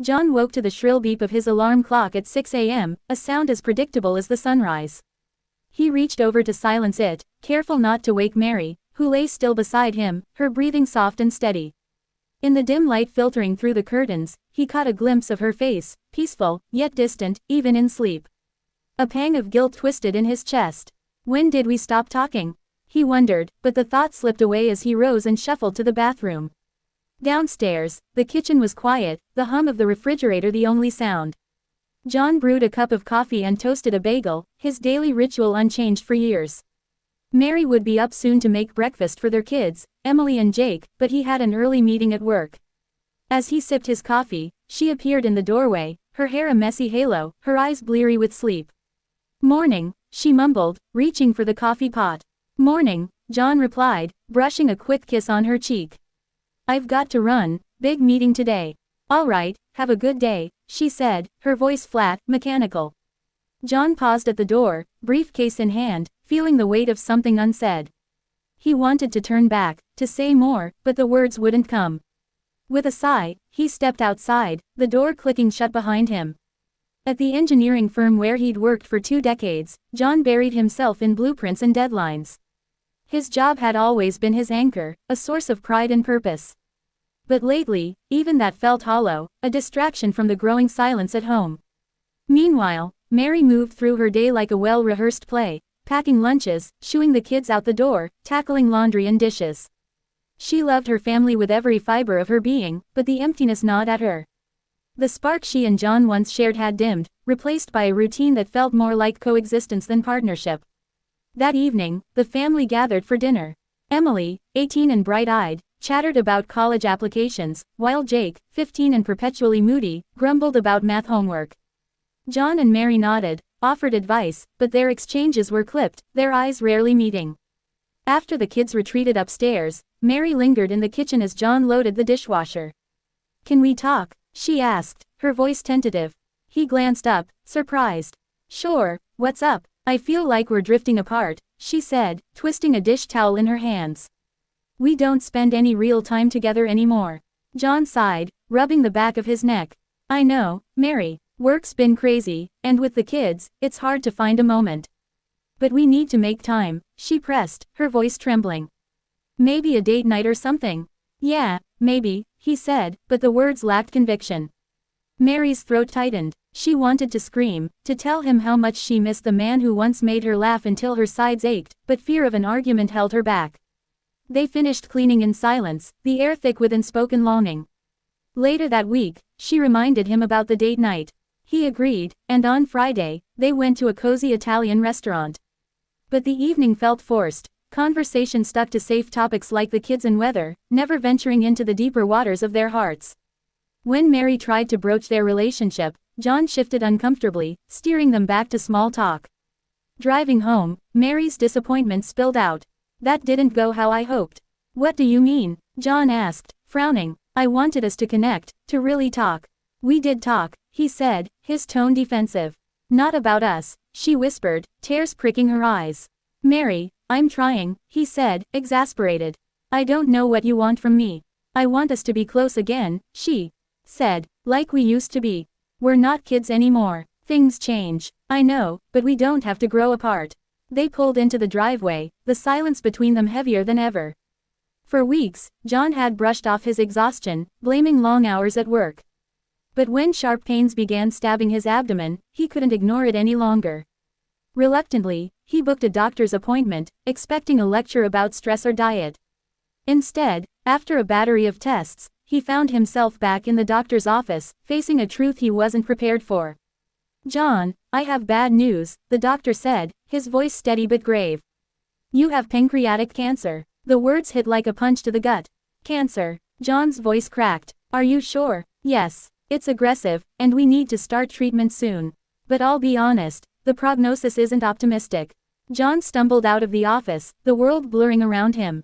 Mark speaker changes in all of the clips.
Speaker 1: John woke to the shrill beep of his alarm clock at 6 a.m., a sound as predictable as the sunrise. He reached over to silence it, careful not to wake Mary, who lay still beside him, her breathing soft and steady. In the dim light filtering through the curtains, he caught a glimpse of her face, peaceful, yet distant, even in sleep. A pang of guilt twisted in his chest. When did we stop talking? He wondered, but the thought slipped away as he rose and shuffled to the bathroom. Downstairs, the kitchen was quiet, the hum of the refrigerator the only sound. John brewed a cup of coffee and toasted a bagel, his daily ritual unchanged for years. Mary would be up soon to make breakfast for their kids, Emily and Jake, but he had an early meeting at work. As he sipped his coffee, she appeared in the doorway, her hair a messy halo, her eyes bleary with sleep. "Morning," she mumbled, reaching for the coffee pot. "Morning," John replied, brushing a quick kiss on her cheek. "I've got to run, big meeting today." "All right, have a good day," she said, her voice flat, mechanical. John paused at the door, briefcase in hand, feeling the weight of something unsaid. He wanted to turn back, to say more, but the words wouldn't come. With a sigh, he stepped outside, the door clicking shut behind him. At the engineering firm where he'd worked for 2 decades, John buried himself in blueprints and deadlines. His job had always been his anchor, a source of pride and purpose. But lately, even that felt hollow, a distraction from the growing silence at home. Meanwhile, Mary moved through her day like a well-rehearsed play, packing lunches, shooing the kids out the door, tackling laundry and dishes. She loved her family with every fiber of her being, but the emptiness gnawed at her. The spark she and John once shared had dimmed, replaced by a routine that felt more like coexistence than partnership. That evening, the family gathered for dinner. Emily, 18 and bright-eyed, chattered about college applications, while Jake, 15 and perpetually moody, grumbled about math homework. John and Mary nodded, offered advice, but their exchanges were clipped, their eyes rarely meeting. After the kids retreated upstairs, Mary lingered in the kitchen as John loaded the dishwasher. "Can we talk?" she asked, her voice tentative. He glanced up, surprised. "Sure, what's up?" "I feel like we're drifting apart," she said, twisting a dish towel in her hands. "We don't spend any real time together anymore." John sighed, rubbing the back of his neck. "I know, Mary. Work's been crazy, and with the kids, it's hard to find a moment. But we need to make time," she pressed, her voice trembling. "Maybe a date night or something?" "Yeah, maybe," he said, but the words lacked conviction. Mary's throat tightened. She wanted to scream, to tell him how much she missed the man who once made her laugh until her sides ached, but fear of an argument held her back. They finished cleaning in silence, the air thick with unspoken longing. Later that week, she reminded him about the date night. He agreed, and on Friday, they went to a cozy Italian restaurant. But the evening felt forced. Conversation stuck to safe topics like the kids and weather, never venturing into the deeper waters of their hearts. When Mary tried to broach their relationship, John shifted uncomfortably, steering them back to small talk. Driving home, Mary's disappointment spilled out. "That didn't go how I hoped." "What do you mean?" John asked, frowning. "I wanted us to connect, to really talk." "We did talk," he said, his tone defensive. "Not about us," she whispered, tears pricking her eyes. "Mary, I'm trying," he said, exasperated. "I don't know what you want from me." "I want us to be close again," she said, "like we used to be. We're not kids anymore. Things change. I know, but we don't have to grow apart." They pulled into the driveway, the silence between them heavier than ever. For weeks, John had brushed off his exhaustion, blaming long hours at work. But when sharp pains began stabbing his abdomen, he couldn't ignore it any longer. Reluctantly, he booked a doctor's appointment, expecting a lecture about stress or diet. Instead, after a battery of tests, he found himself back in the doctor's office, facing a truth he wasn't prepared for. "John, I have bad news," the doctor said, his voice steady but grave. "You have pancreatic cancer." The words hit like a punch to the gut. "Cancer?" John's voice cracked. "Are you sure?" "Yes. It's aggressive, and we need to start treatment soon. But I'll be honest, the prognosis isn't optimistic." John stumbled out of the office, the world blurring around him.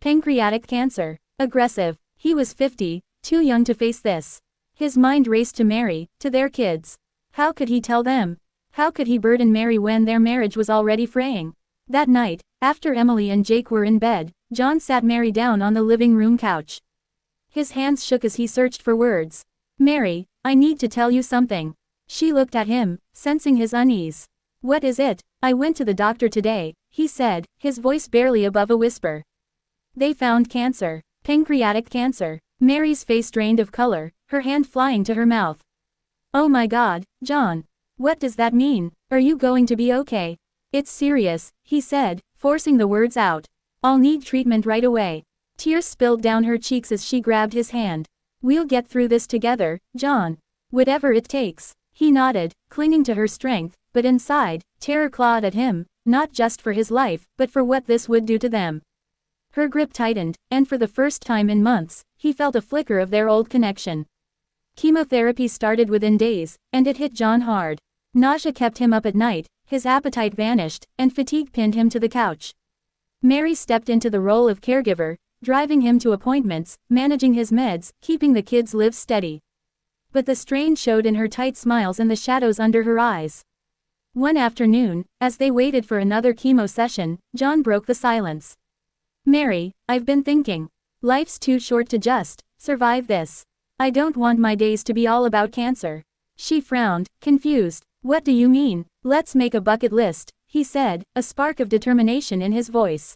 Speaker 1: Pancreatic cancer. Aggressive. He was 50, too young to face this. His mind raced to Mary, to their kids. How could he tell them? How could he burden Mary when their marriage was already fraying? That night, after Emily and Jake were in bed, John sat Mary down on the living room couch. His hands shook as he searched for words. "Mary, I need to tell you something. She looked at him, sensing his unease. What is it? I went to the doctor today, he said, his voice barely above a whisper. They found cancer. Pancreatic cancer. Mary's face drained of color, her hand flying to her mouth. Oh my God, John. What does that mean? Are you going to be okay? It's serious, he said, forcing the words out. I'll need treatment right away. Tears spilled down her cheeks as she grabbed his hand. We'll get through this together, John. Whatever it takes. He nodded, clinging to her strength, but inside, terror clawed at him, not just for his life, but for what this would do to them. Her grip tightened, and for the first time in months, he felt a flicker of their old connection. Chemotherapy started within days, and it hit John hard. Nausea kept him up at night, his appetite vanished, and fatigue pinned him to the couch. Mary stepped into the role of caregiver, driving him to appointments, managing his meds, keeping the kids' lives steady. But the strain showed in her tight smiles and the shadows under her eyes. One afternoon, as they waited for another chemo session, John broke the silence. Mary, I've been thinking. Life's too short to just survive this. I don't want my days to be all about cancer. She frowned, confused. What do you mean? Let's make a bucket list, he said, a spark of determination in his voice.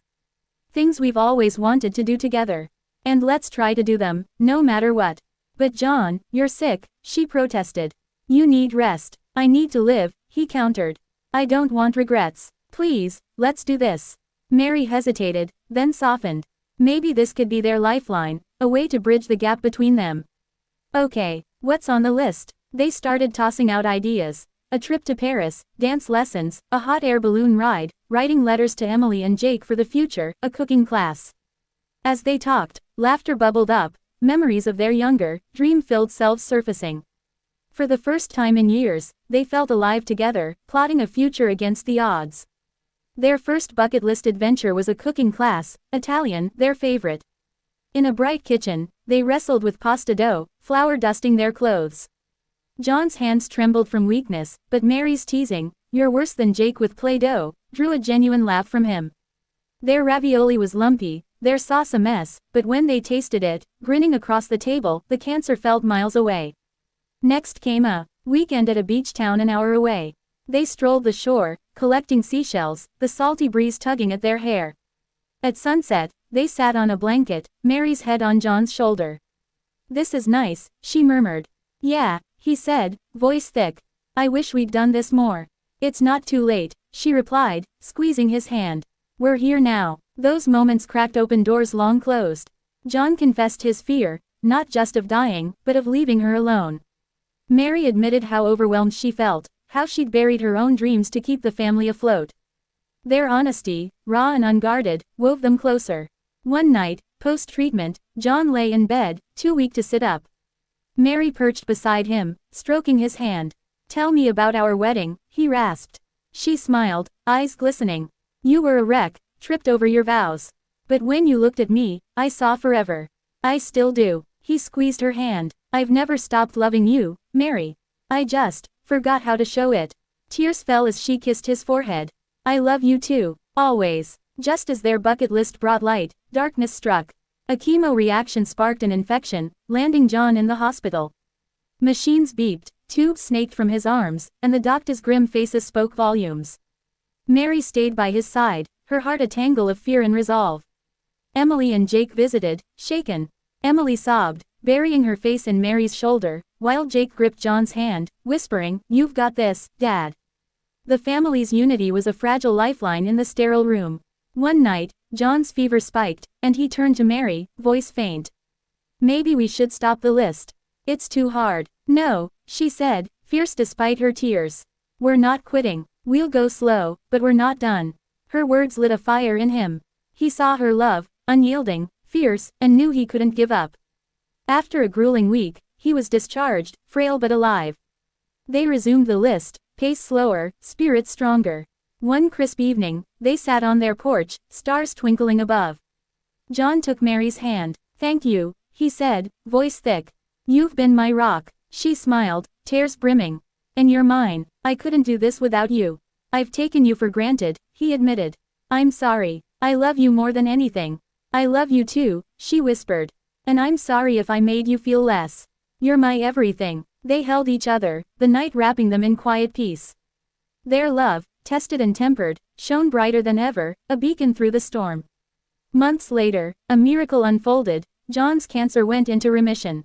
Speaker 1: Things we've always wanted to do together. And let's try to do them, no matter what. But John, you're sick, she protested. You need rest. I need to live, he countered. I don't want regrets. Please, let's do this. Mary hesitated, then softened. Maybe this could be their lifeline, a way to bridge the gap between them. Okay, what's on the list? They started tossing out ideas. A trip to Paris, dance lessons, a hot air balloon ride, writing letters to Emily and Jake for the future, a cooking class. As they talked, laughter bubbled up, memories of their younger, dream-filled selves surfacing. For the first time in years, they felt alive together, plotting a future against the odds. Their first bucket list adventure was a cooking class, Italian, their favorite. In a bright kitchen, they wrestled with pasta dough, flour dusting their clothes. John's hands trembled from weakness, but Mary's teasing, "You're worse than Jake with Play-Doh," drew a genuine laugh from him. Their ravioli was lumpy, their sauce a mess, but when they tasted it, grinning across the table, the cancer felt miles away. Next came a weekend at a beach town an hour away. They strolled the shore, collecting seashells, the salty breeze tugging at their hair. At sunset, they sat on a blanket, Mary's head on John's shoulder. "This is nice," she murmured. "Yeah," he said, voice thick. "I wish we'd done this more." "It's not too late," she replied, squeezing his hand. "We're here now." Those moments cracked open doors long closed. John confessed his fear, not just of dying, but of leaving her alone. Mary admitted how overwhelmed she felt, how she'd buried her own dreams to keep the family afloat. Their honesty, raw and unguarded, wove them closer. One night, post-treatment, John lay in bed, too weak to sit up. Mary perched beside him, stroking his hand. "Tell me about our wedding," he rasped. She smiled, eyes glistening. "You were a wreck, tripped over your vows. But when you looked at me, I saw forever. I still do." He squeezed her hand. "I've never stopped loving you, Mary. I just forgot how to show it." Tears fell as she kissed his forehead. "I love you too, always." Just as their bucket list brought light, darkness struck. A chemo reaction sparked an infection, landing John in the hospital. Machines beeped, tubes snaked from his arms, and the doctor's grim faces spoke volumes. Mary stayed by his side, her heart a tangle of fear and resolve. Emily and Jake visited, shaken. Emily sobbed, burying her face in Mary's shoulder, while Jake gripped John's hand, whispering, "You've got this, Dad." The family's unity was a fragile lifeline in the sterile room. One night, John's fever spiked, and he turned to Mary, voice faint. "Maybe we should stop the list. It's too hard." "No," she said, fierce despite her tears. "We're not quitting. We'll go slow, but we're not done." Her words lit a fire in him. He saw her love, unyielding, fierce, and knew he couldn't give up. After a grueling week, he was discharged, frail but alive. They resumed the list, pace slower, spirit stronger. One crisp evening, they sat on their porch, stars twinkling above. John took Mary's hand. "Thank you," he said, voice thick. "You've been my rock." She smiled, tears brimming. "And you're mine. I couldn't do this without you. I've taken you for granted," he admitted. "I'm sorry. I love you more than anything." "I love you too," she whispered. "And I'm sorry if I made you feel less. You're my everything." They held each other, the night wrapping them in quiet peace. Their love, tested and tempered, shone brighter than ever, a beacon through the storm. Months later, a miracle unfolded. John's cancer went into remission.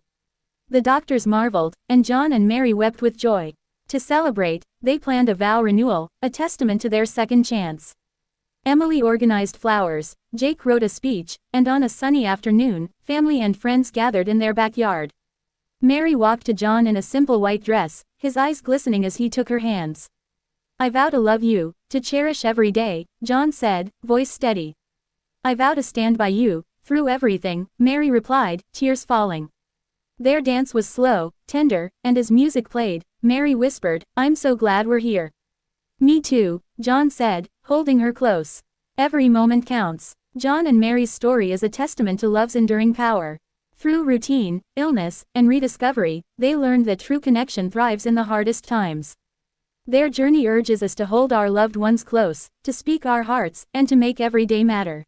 Speaker 1: The doctors marveled, and John and Mary wept with joy. To celebrate, they planned a vow renewal, a testament to their second chance. Emily organized flowers, Jake wrote a speech, and on a sunny afternoon, family and friends gathered in their backyard. Mary walked to John in a simple white dress, his eyes glistening as he took her hands. "I vow to love you, to cherish every day," John said, voice steady. "I vow to stand by you, through everything," Mary replied, tears falling. Their dance was slow, tender, and as music played, Mary whispered, "I'm so glad we're here." "Me too," John said, holding her close. Every moment counts. John and Mary's story is a testament to love's enduring power. Through routine, illness, and rediscovery, they learned that true connection thrives in the hardest times. Their journey urges us to hold our loved ones close, to speak our hearts, and to make every day matter.